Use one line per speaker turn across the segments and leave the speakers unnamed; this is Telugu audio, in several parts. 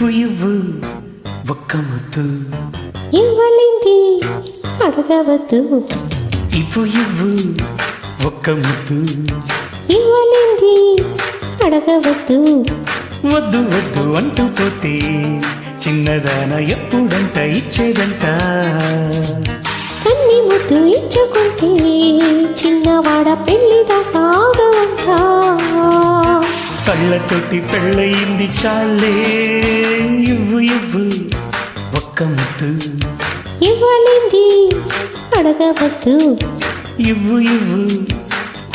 ఇవ్వు ఒక్క ముద్దు
ఇవ్వలేంది అడగవద్దు.
ఇవ్వు ఒక్క ముద్దు
ఇవ్వలేంది అడగవద్దు.
వద్దు వద్దు అంటూ పోతే చిన్నదాన ఎప్పుడంట ఇచ్చేదంట.
కన్ని ముద్దు ఇచ్చుకుంటే చిన్నవాడ పెళ్లిదాకా ఆగవంట.
కళ్ళతోటి పెళ్ళయింది చాలే. ఇవ్వు ఒక్క ముద్దు
ఇవ్వలేంది అడగవద్దు.
ఇవ్వు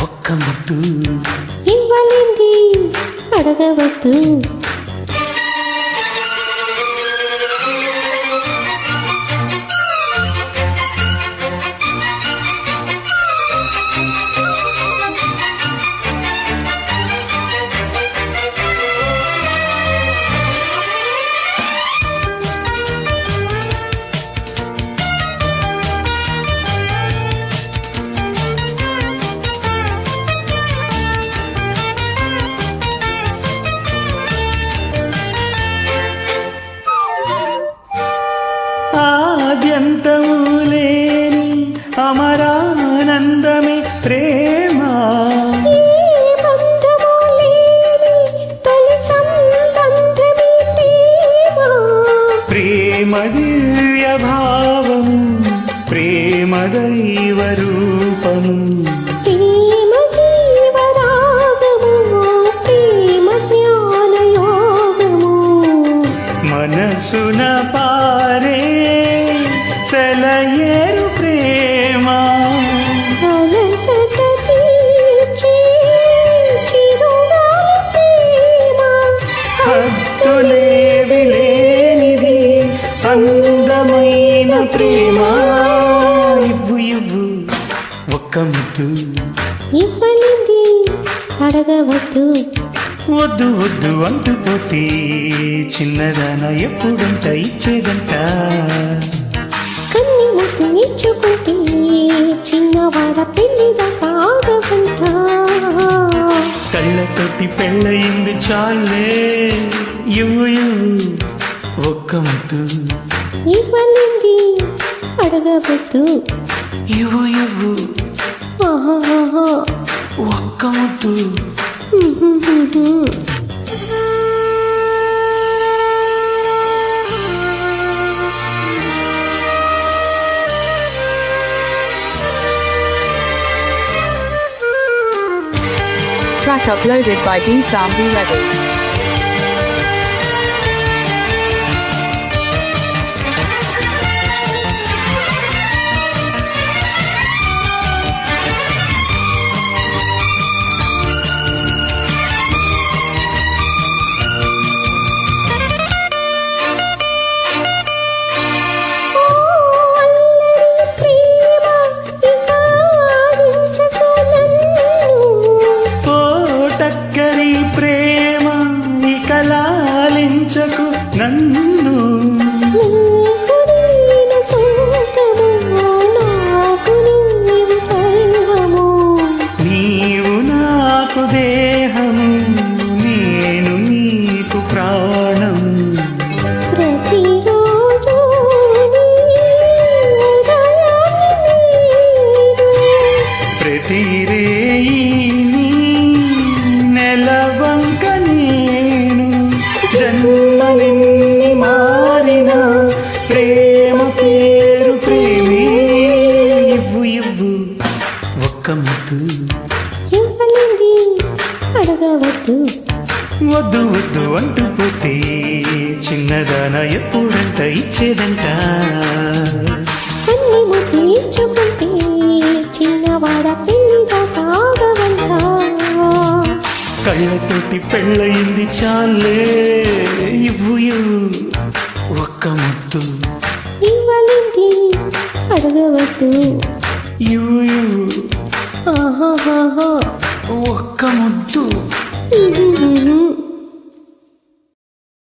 ఒక్క ముద్దు
ఇవ్వలేంది అడగవద్దు.
ఆద్యంతము లేని అమరానందమే ప్రేమ. ప్రేమ దివ్య భావము ప్రేమ దైవ రూపము.
ప్రేమ జీవరాగము ప్రేమ జ్ఞాన యోగము.
మనసున పారే సెలయేరు ప్రేమ.
అలసట తీర్చే చిరునాలు ప్రేమ.
హద్దులేవి లేనిది అందమైన ప్రేమ. ఇవ్వు ఒక్క ముద్దు
ఇవ్వలేంది అడగవద్దు.
వద్దు అంటూ పోతే చిన్నదాన ఎప్పుడంట ఇచ్చేదంట.
కన్ని ముద్దు ఇచ్చుకుంటే చిన్నవాడ పెళ్లిదాకా ఆగవంట.
కళ్ళతోటి పెళ్ళయింది చాలే. ఇవ్వు ఒక్క ముద్దు
ఇవ్వలేంది అడగవద్దు.
ఇవ్వు
ఆహాహా.
ఒక్క ముద్దు.
Track uploaded by D Sambi Reddy.
లాలించకు నన్ను. నీవు నాకు దేహము నేను నీకు ప్రాణం.
ప్రతిరోజు
ప్రతి రేయి నెలవంక నేను. జన్మలెన్ని మారిన ప్రేమ పేరు ప్రేమే. ఇవ్వు ఒక్క ముద్దు.
ఇవ్వలేంది అడగవద్దు.
వద్దు అంటూ పోతే చిన్నదాన ఎప్పుడంట ఇచ్చేదంట.
కన్ని ముద్దు ఇచ్చుకుంటే చిన్నవాడ పెళ్లిదాకా ఆగవంట.
కళ్ళతోటి పెళ్ళయింది చాలే. ఇవ్వు ఒక్క ముద్దు.
ఇవ్వలేంది అడగవద్దు.
ఇవ్వు
ఆహాహా.
ఒక్క ముద్దు.